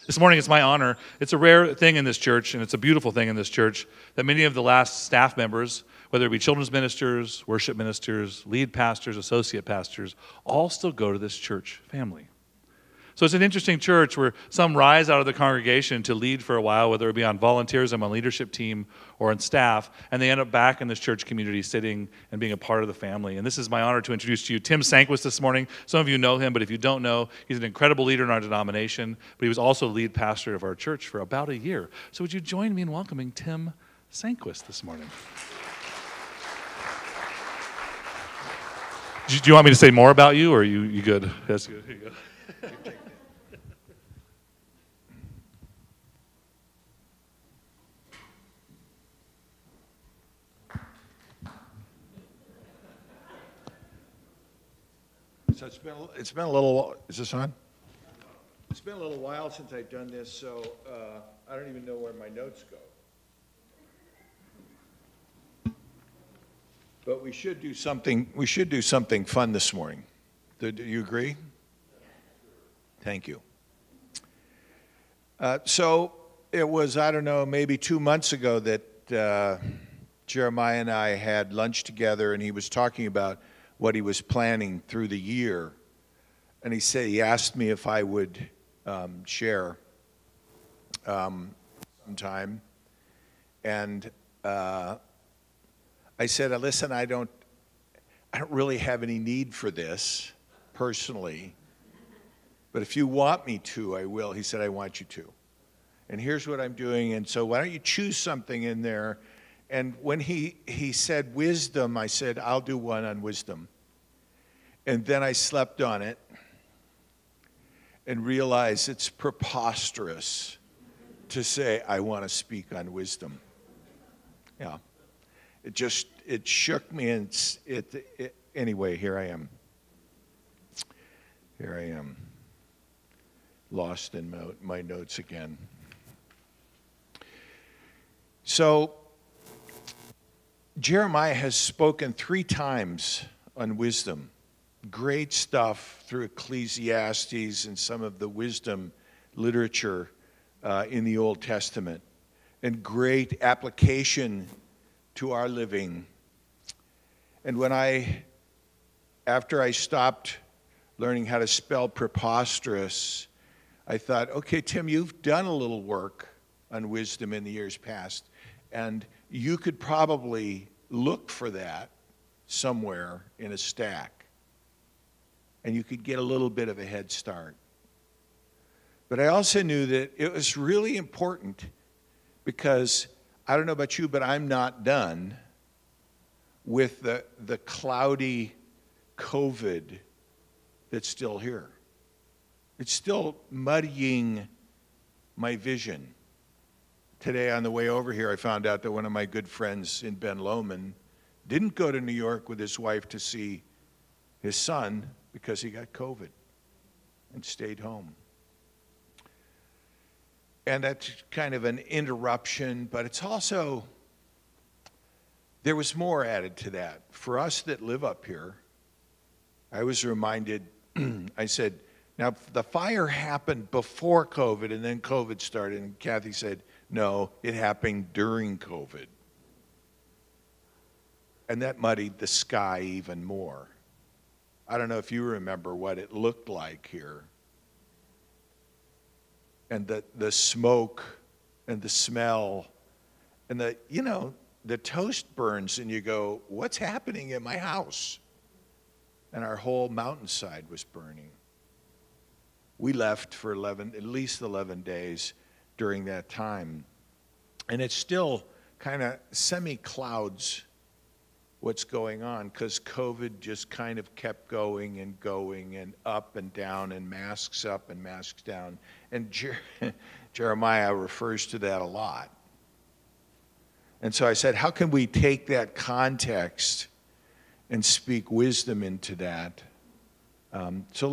This morning, it's my honor. It's a rare thing in this church, and it's a beautiful thing in this church, that many of the last staff members, whether it be children's ministers, worship ministers, lead pastors, associate pastors, all still go to this church family. So it's an interesting church where some rise out of the congregation to lead for a while, whether it be on volunteerism, on leadership team, or on staff, and they end up back in this church community sitting and being a part of the family. And this is my honor to introduce to you Tim Sanquist this morning. Some of you know him, but if you don't know, he's an incredible leader in our denomination, but he was also the lead pastor of our church for about a year. So would you join me in welcoming Tim Sanquist this morning? Do you want me to say more about you, or are you good? That's good. Here you go. So it's been a little, is this on? It's been a little while since I've done this, so I don't even know where my notes go. But we should do something fun this morning. Do you agree? Thank you. So it was, I don't know, maybe 2 months ago that Jeremiah and I had lunch together, and he was talking about what he was planning through the year. And he asked me if I would share sometime. And I said, listen, I don't really have any need for this personally, but if you want me to, I will. He said, I want you to. And here's what I'm doing, and so why don't you choose something in there? And when he said wisdom, I said, I'll do one on wisdom. And then I slept on it and realized it's preposterous to say I want to speak on wisdom. Yeah. It shook me, and anyway, here I am. Here I am, lost in my notes again. So, Jeremiah has spoken 3 times on wisdom. Great stuff through Ecclesiastes and some of the wisdom literature in the Old Testament, and great application to our living. And after I stopped learning how to spell preposterous, I thought, okay, Tim, you've done a little work on wisdom in the years past, and you could probably look for that somewhere in a stack, and you could get a little bit of a head start. But I also knew that it was really important because, I don't know about you, but I'm not done with the cloudy COVID that's still here. It's still muddying my vision. Today on the way over here, I found out that one of my good friends in Ben Lomond didn't go to New York with his wife to see his son because he got COVID and stayed home. And that's kind of an interruption, but it's also, there was more added to that. For us that live up here, I was reminded, I said, now the fire happened before COVID and then COVID started, and Kathy said, no, it happened during COVID. And that muddied the sky even more. I don't know if you remember what it looked like here. And the smoke and the smell and the toast burns, and you go, what's happening in my house? And our whole mountainside was burning. We left for at least 11 days during that time. And it's still kind of semi-clouds what's going on, because COVID just kind of kept going and up and down and masks up and masks down. And Jeremiah refers to that a lot. And so I said, how can we take that context and speak wisdom into that? So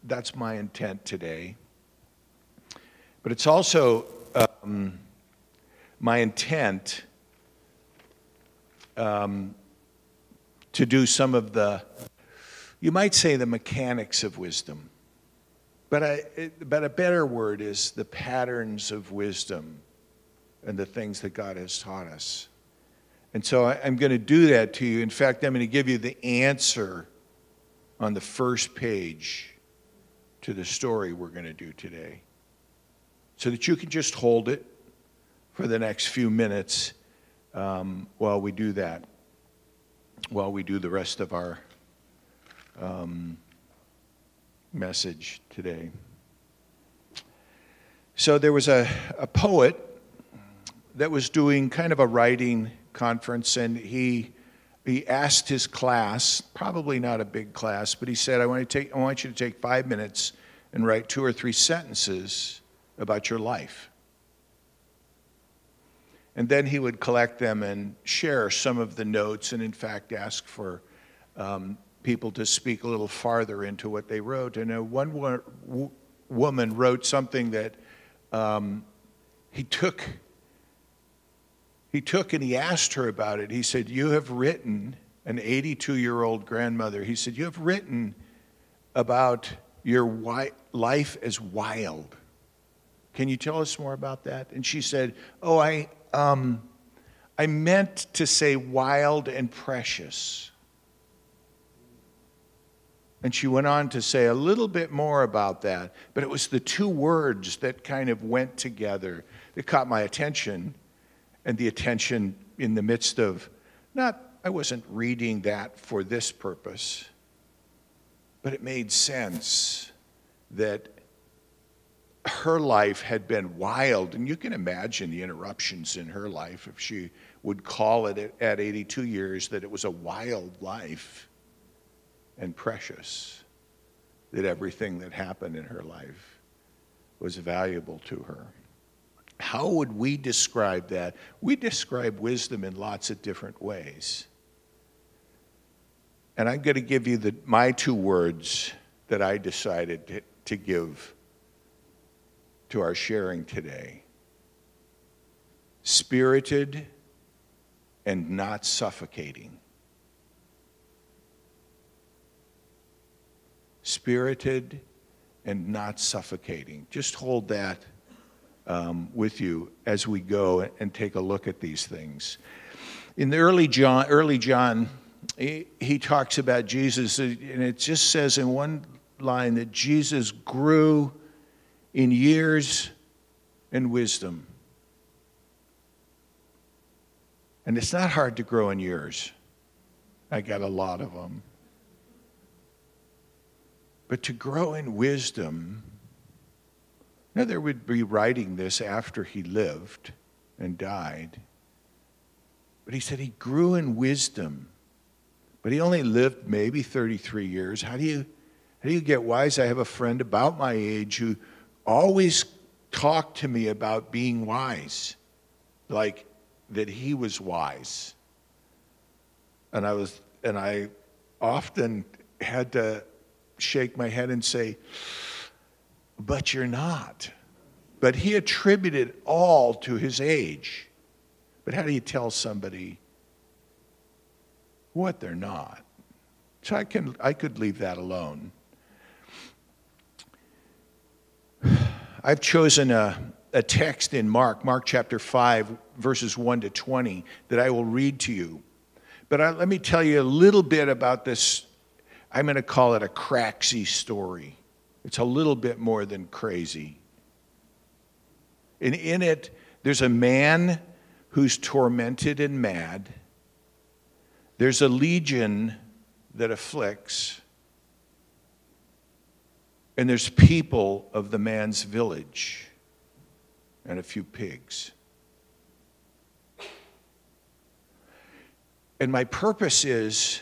that's my intent today. But it's also my intent to do some of the, you might say, the mechanics of wisdom. But a better word is the patterns of wisdom and the things that God has taught us. And so I'm going to do that to you. In fact, I'm going to give you the answer on the first page to the story we're going to do today, so that you can just hold it for the next few minutes while we do that, while we do the rest of our message today. So there was a poet that was doing kind of a writing conference, and he asked his class, probably not a big class, but he said, I want you to take 5 minutes and write 2 or 3 sentences about your life. And then he would collect them and share some of the notes, and in fact ask for people to speak a little farther into what they wrote. And one woman wrote something that he took and he asked her about it. He said, you have written, an 82-year-old grandmother, he said, you have written about your life as wild. Can you tell us more about that? And she said, oh, I meant to say wild and precious. And she went on to say a little bit more about that, but it was the 2 words that kind of went together that caught my attention, and the attention in the midst of, I wasn't reading that for this purpose, but it made sense that her life had been wild, and you can imagine the interruptions in her life if she would call it at 82 years that it was a wild life and precious, that everything that happened in her life was valuable to her. How would we describe that? We describe wisdom in lots of different ways. And I'm going to give you my 2 words that I decided to give to our sharing today. Spirited and not suffocating. Spirited and not suffocating. Just hold that with you as we go and take a look at these things. In the early John, he talks about Jesus, and it just says in one line that Jesus grew in years and wisdom. And it's not hard to grow in years. I got a lot of them. But to grow in wisdom, now there would be writing this after he lived and died. But he said he grew in wisdom. But he only lived maybe 33 years. How do you get wise? I have a friend about my age who always talked to me about being wise, like that he was wise. And I often had to shake my head and say, but you're not. But he attributed all to his age. But how do you tell somebody what they're not? So I could leave that alone. I've chosen a text in Mark chapter 5, verses 1 to 20, that I will read to you. But let me tell you a little bit about this. I'm going to call it a craxy story. It's a little bit more than crazy. And in it, there's a man who's tormented and mad. There's a legion that afflicts. And there's people of the man's village and a few pigs. And my purpose is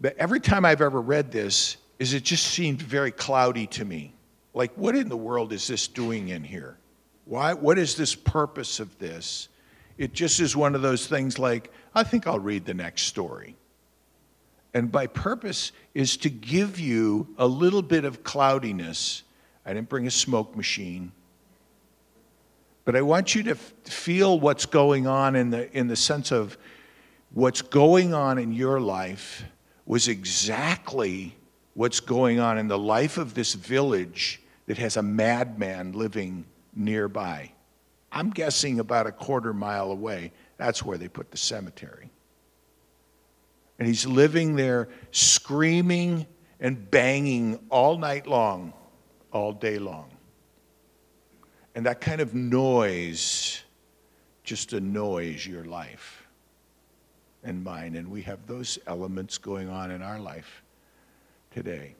that every time I've ever read this, it just seemed very cloudy to me. Like, what in the world is this doing in here? What is this purpose of this? It just is one of those things like, I think I'll read the next story. And my purpose is to give you a little bit of cloudiness. I didn't bring a smoke machine. But I want you to feel what's going on in the sense of what's going on in your life was exactly what's going on in the life of this village that has a madman living nearby. I'm guessing about a quarter mile away. That's where they put the cemetery. And he's living there screaming and banging all night long, all day long. And that kind of noise just annoys your life and mine. And we have those elements going on in our life today.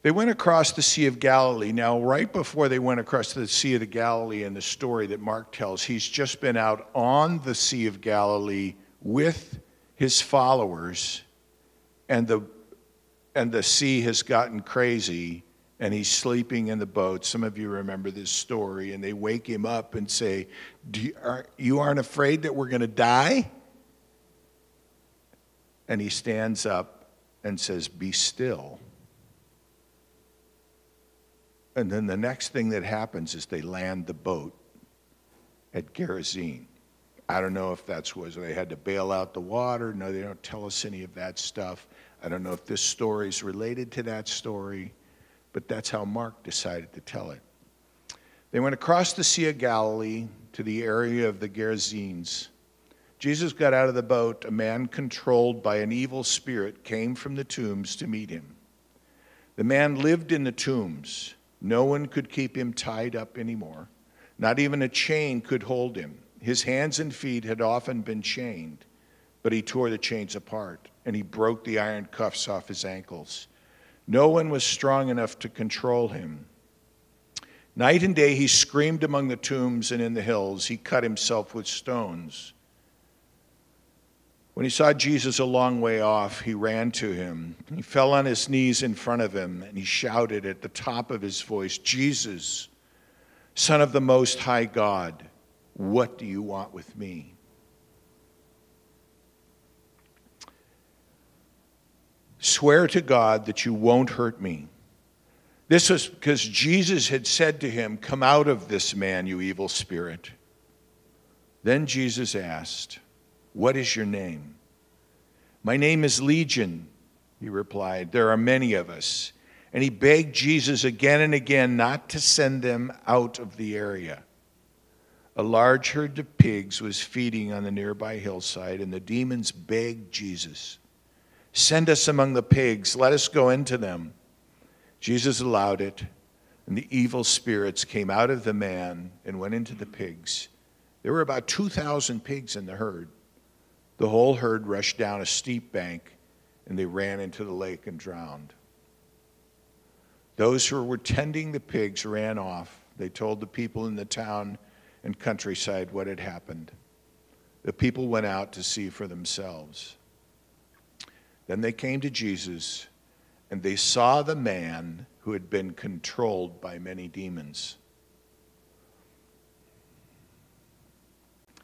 They went across the Sea of Galilee. Now, right before they went across the Sea of Galilee in the story that Mark tells, he's just been out on the Sea of Galilee with his followers, and the sea has gotten crazy, and he's sleeping in the boat. Some of you remember this story, and they wake him up and say, you aren't afraid that we're going to die? And he stands up and says, be still. And then the next thing that happens is they land the boat at Gerasene. I don't know if was they had to bail out the water. No, they don't tell us any of that stuff. I don't know if this story is related to that story, but that's how Mark decided to tell it. They went across the Sea of Galilee to the area of the Gerasenes. Jesus got out of the boat. A man controlled by an evil spirit came from the tombs to meet him. The man lived in the tombs. No one could keep him tied up anymore. Not even a chain could hold him. His hands and feet had often been chained, but he tore the chains apart, and he broke the iron cuffs off his ankles. No one was strong enough to control him. Night and day he screamed among the tombs and in the hills. He cut himself with stones. When he saw Jesus a long way off, he ran to him. He fell on his knees in front of him, and he shouted at the top of his voice, Jesus, Son of the Most High God, what do you want with me? Swear to God that you won't hurt me. This was because Jesus had said to him, come out of this man, you evil spirit. Then Jesus asked, what is your name? My name is Legion, he replied. There are many of us. And he begged Jesus again and again not to send them out of the area. A large herd of pigs was feeding on the nearby hillside, and the demons begged Jesus, send us among the pigs, let us go into them. Jesus allowed it, and the evil spirits came out of the man and went into the pigs. There were about 2,000 pigs in the herd. The whole herd rushed down a steep bank, and they ran into the lake and drowned. Those who were tending the pigs ran off. They told the people in the town and countryside what had happened. The people went out to see for themselves. Then they came to Jesus, and they saw the man who had been controlled by many demons.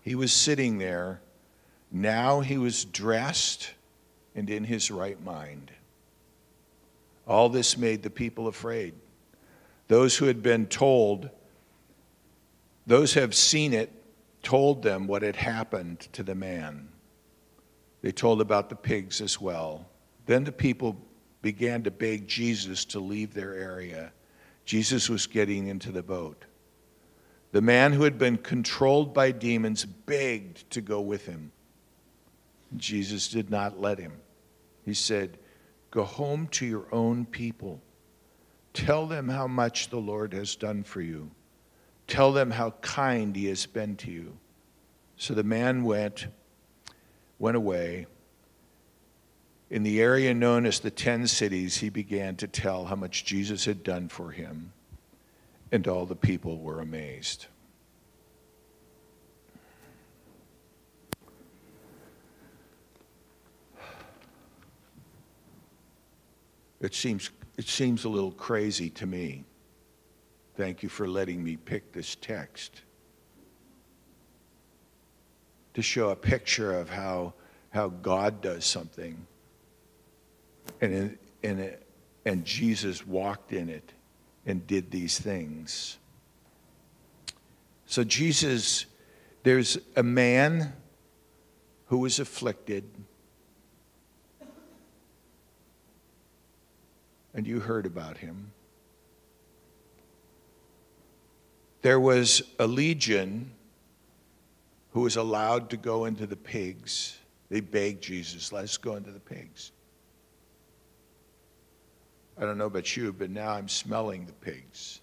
He was sitting there. Now he was dressed and in his right mind. All this made the people afraid. Those who had been told, those who have seen it, told them what had happened to the man. They told about the pigs as well. Then the people began to beg Jesus to leave their area. Jesus was getting into the boat. The man who had been controlled by demons begged to go with him. Jesus did not let him. He said, go home to your own people. Tell them how much the Lord has done for you. Tell them how kind he has been to you. So the man went away. In the area known as the 10 cities, he began to tell how much Jesus had done for him, and all the people were amazed. It seems a little crazy to me. Thank you for letting me pick this text to show a picture of how God does something, and Jesus walked in it and did these things. So Jesus, there's a man who was afflicted. and you heard about him. There was a legion who was allowed to go into the pigs. They begged Jesus, let us go into the pigs. I don't know about you, but now I'm smelling the pigs.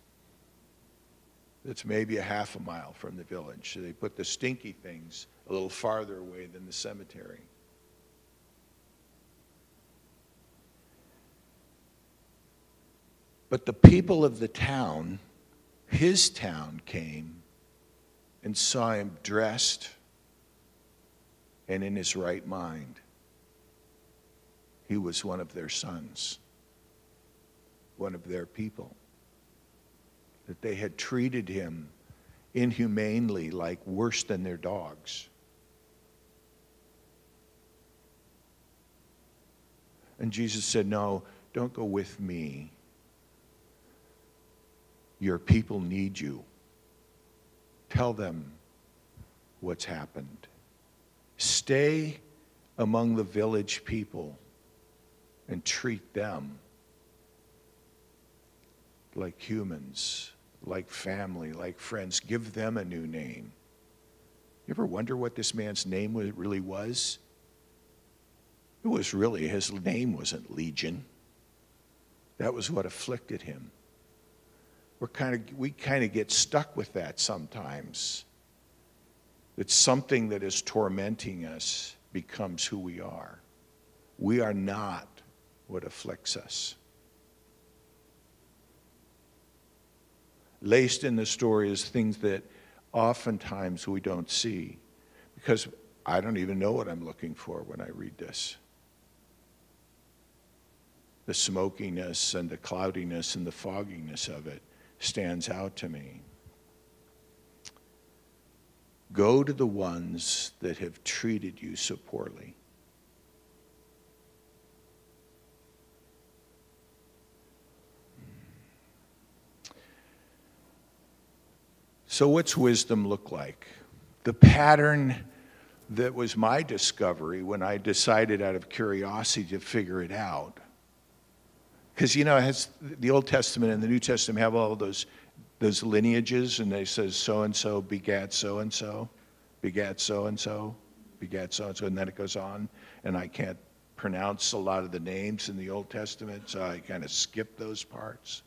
It's maybe a half a mile from the village. So they put the stinky things a little farther away than the cemetery. But the people of the town, his town, came and saw him dressed and in his right mind. He was one of their sons, one of their people. That they had treated him inhumanely, like worse than their dogs. And Jesus said, no, don't go with me. Your people need you. Tell them what's happened. Stay among the village people and treat them like humans, like family, like friends. Give them a new name. You ever wonder what this man's name really was? It was really, his name wasn't Legion. That was what afflicted him. We kind of get stuck with that sometimes. That something that is tormenting us becomes who we are. We are not what afflicts us. Laced in the story is things that oftentimes we don't see, because I don't even know what I'm looking for when I read this. The smokiness and the cloudiness and the fogginess of it stands out to me. Go to the ones that have treated you so poorly. So what's wisdom look like? The pattern that was my discovery when I decided out of curiosity to figure it out. Because, you know, it has, the Old Testament and the New Testament have all those lineages, and they says so-and-so begat so-and-so, begat so-and-so, begat so-and-so, and then it goes on. And I can't pronounce a lot of the names in the Old Testament, so I kind of skip those parts.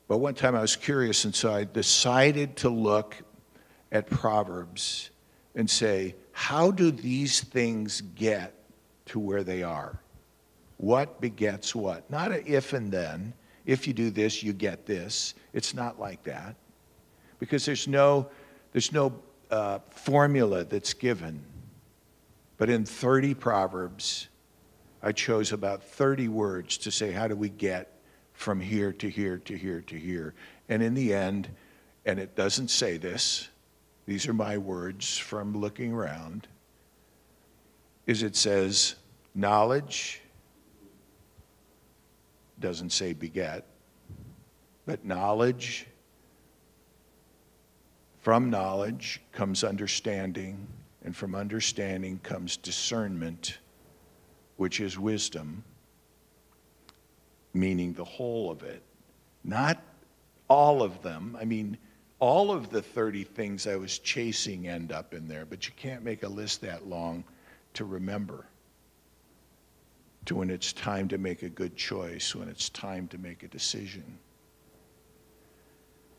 But one time I was curious, and so I decided to look at Proverbs and say, how do these things get to where they are? What begets what? Not an if and then. If you do this, you get this. It's not like that. Because there's no formula that's given. But in 30 Proverbs, I chose about 30 words to say, how do we get from here to here to here to here? And in the end, and it doesn't say this, these are my words from looking around, is it says, knowledge, doesn't say beget, but knowledge, from knowledge comes understanding, and from understanding comes discernment, which is wisdom, meaning the whole of it. Not all of them. I mean, all of the 30 things I was chasing end up in there, but you can't make a list that long to remember. To when it's time to make a good choice, when it's time to make a decision.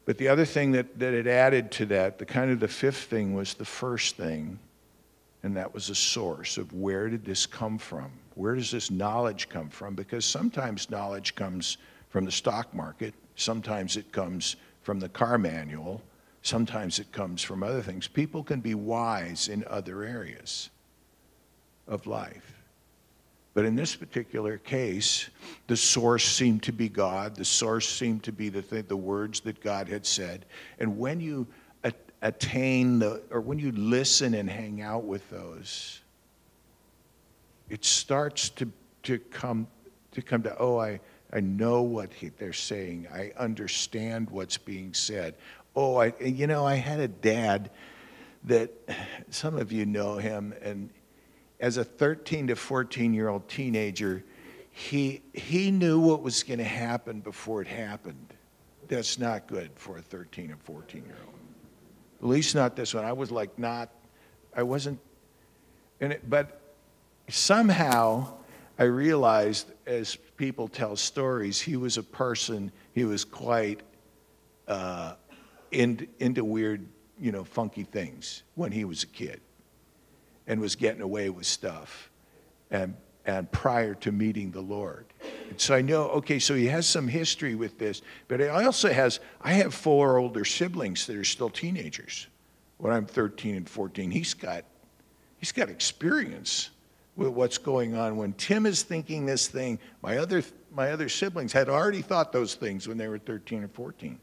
But the other thing that it added to that, the fifth thing was the first thing, and that was a source of where did this come from? Where does this knowledge come from? Because sometimes knowledge comes from the stock market, sometimes it comes from the car manual, sometimes it comes from other things. People can be wise in other areas of life. But in this particular case, the source seemed to be God. The source seemed to be the words that God had said. And when you attain or when you listen and hang out with those, it starts to come to, oh, I know what they're saying. I understand what's being said. Oh, I had a dad that, some of you know him, and as a 13 to 14-year-old teenager, he knew what was going to happen before it happened. That's not good for a 13 and 14-year-old. At least not this one. I was like I wasn't in it, but somehow I realized as people tell stories, he was a person, he was quite into weird, funky things when he was a kid and was getting away with stuff and prior to meeting the Lord. And so I know, okay, so he has some history with this, but I have 4 older siblings that are still teenagers. When I'm 13 and 14, he's got experience with what's going on. When Tim is thinking this thing, my other siblings had already thought those things when they were 13 and 14.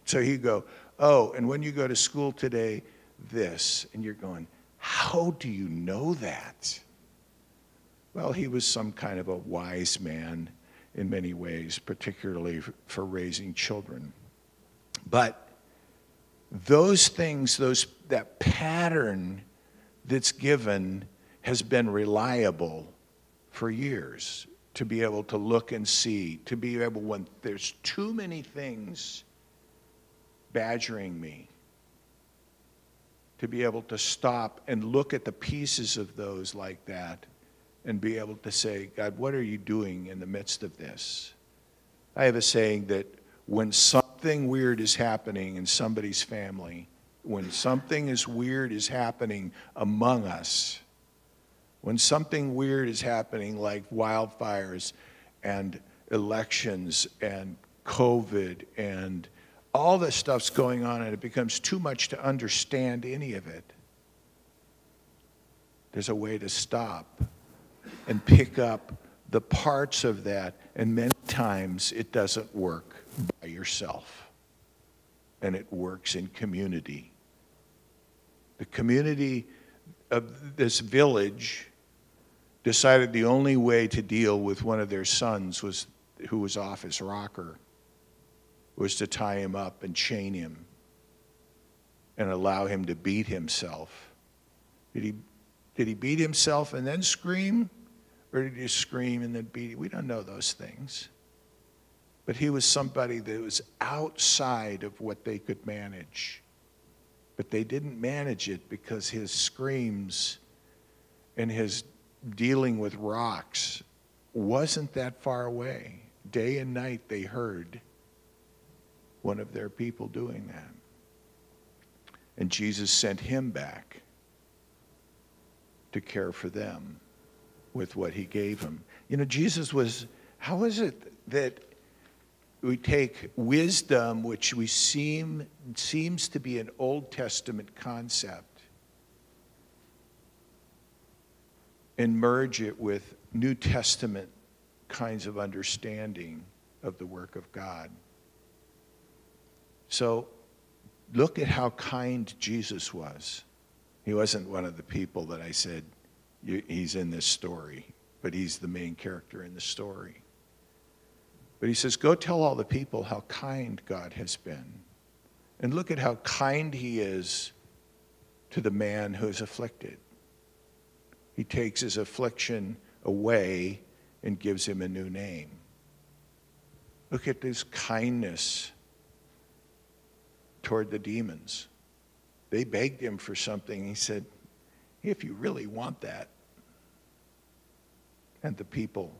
So he'd go, oh, and when you go to school today, this. And you're going, how do you know that? Well, he was some kind of a wise man in many ways, particularly for raising children. But those things, that pattern that's given has been reliable for years, to be able to look and see, to be able, when there's too many things badgering me, to be able to stop and look at the pieces of those like that and be able to say, God, what are you doing in the midst of this? I have a saying that when something weird is happening in somebody's family, when something weird is happening among us, when something weird is happening like wildfires and elections and COVID and all this stuff's going on and it becomes too much to understand any of it, there's a way to stop and pick up the parts of that. And many times it doesn't work by yourself, and it works in community. The community of this village decided the only way to deal with one of their sons who was off his rocker was to tie him up and chain him and allow him to beat himself. Did he beat himself and then scream? Or did he scream and then beat him? We don't know those things. But he was somebody that was outside of what they could manage. But they didn't manage it because his screams and his dealing with rocks wasn't that far away. Day and night they heard one of their people doing that. And Jesus sent him back to care for them with what he gave him. Jesus was, how is it that we take wisdom, which seems to be an Old Testament concept, and merge it with New Testament kinds of understanding of the work of God? So look at how kind Jesus was. He wasn't one of the people that I said, he's in this story, but he's the main character in the story. But he says, go tell all the people how kind God has been. And look at how kind he is to the man who is afflicted. He takes his affliction away and gives him a new name. Look at his kindness toward the demons. They begged him for something. He said, if you really want that. And the people,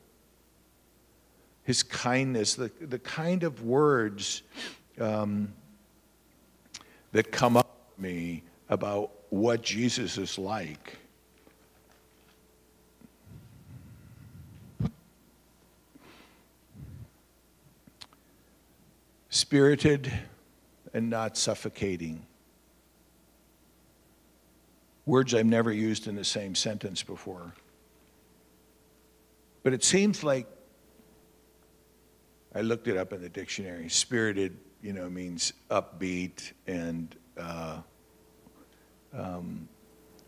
his kindness, the kind of words that come up to me about what Jesus is like. Spirited and not suffocating. Words I've never used in the same sentence before. But it seems like, I looked it up in the dictionary, spirited, means upbeat and a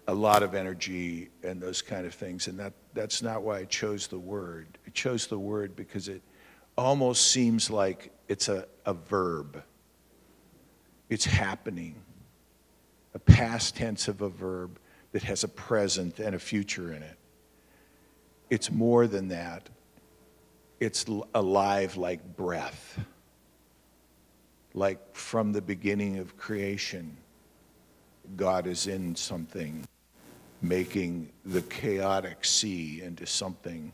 lot of energy and those kind of things. And that's not why I chose the word. I chose the word because it almost seems like it's a verb. It's happening. A past tense of a verb that has a present and a future in it. It's more than that. it's alive like breath, like from the beginning of creation, God is in something, making the chaotic sea into something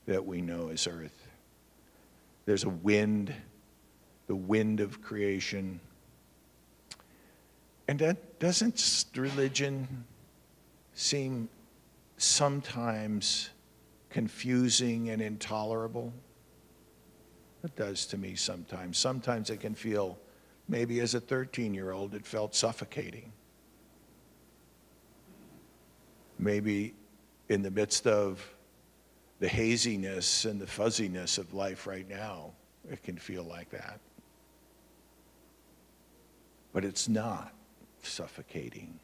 that we know as earth. There's a wind, the wind of creation. And that doesn't religion seem sometimes confusing and intolerable? It does to me sometimes. Sometimes it can feel, maybe as a 13-year-old, it felt suffocating. Maybe in the midst of the haziness and the fuzziness of life right now, it can feel like that. But it's not suffocating.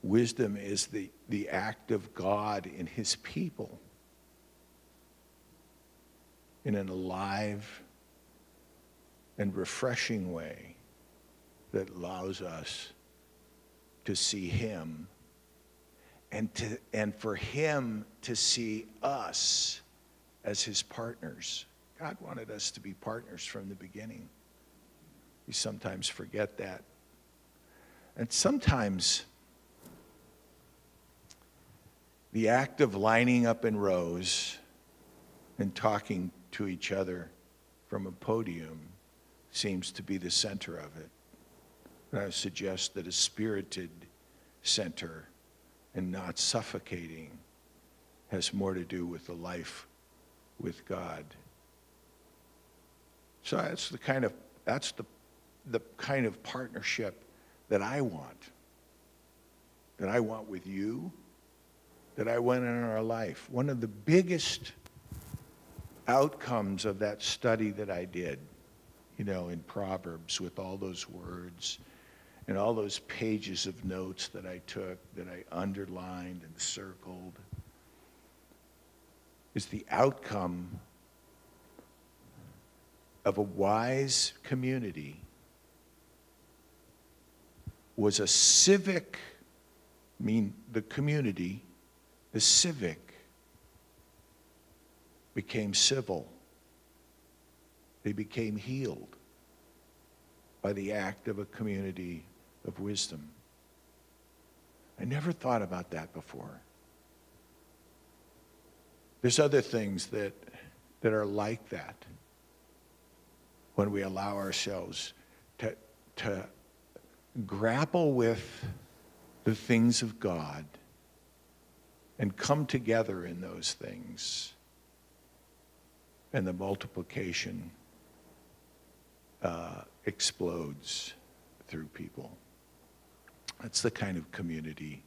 Wisdom is the act of God in his people in an alive and refreshing way that allows us to see him and for him to see us as his partners. God wanted us to be partners from the beginning. We sometimes forget that. And sometimes the act of lining up in rows and talking to each other from a podium seems to be the center of it. And I suggest that a spirited center and not suffocating has more to do with the life with God. So that's the kind of partnership that I want with you, that I want in our life. One of the biggest outcomes of that study that I did, in Proverbs with all those words and all those pages of notes that I took, that I underlined and circled, is the outcome of a wise community was a civic, the community, the civic, became civil. They became healed by the act of a community of wisdom. I never thought about that before. There's other things that are like that when we allow ourselves to grapple with the things of God and come together in those things. And the multiplication explodes through people. That's the kind of community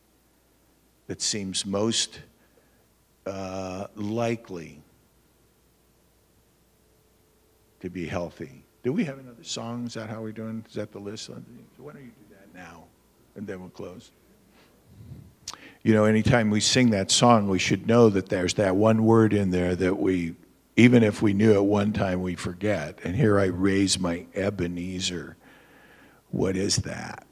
that seems most likely to be healthy. Do we have another song? Is that how we're doing? Is that the list? So why don't you do that now? And then we'll close. Anytime we sing that song, we should know that there's that one word in there that we, even if we knew at one time, we forget. And here I raise my Ebenezer. What is that?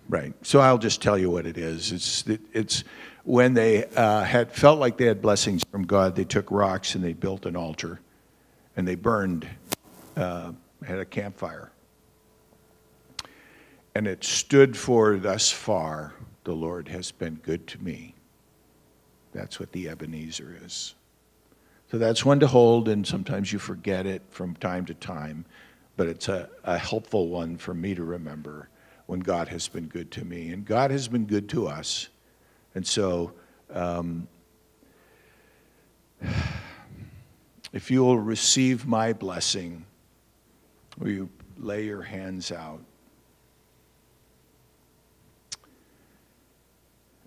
Right. So I'll just tell you what it is. It's when they had felt like they had blessings from God, they took rocks and they built an altar, and they burned, had a campfire. And it stood for, thus far, the Lord has been good to me. That's what the Ebenezer is. So that's one to hold, and sometimes you forget it from time to time, but it's a helpful one for me to remember when God has been good to me. And God has been good to us. And so if you will receive my blessing, will you lay your hands out?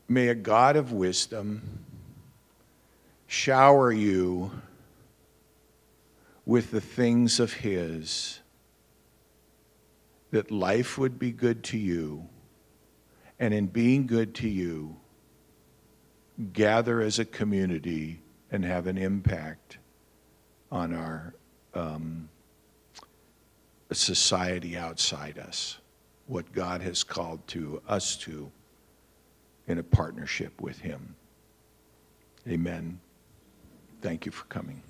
May a God of wisdom shower you with the things of his, that life would be good to you, and in being good to you, gather as a community and have an impact on our society outside us, what God has called to us to in a partnership with him. Amen. Thank you for coming.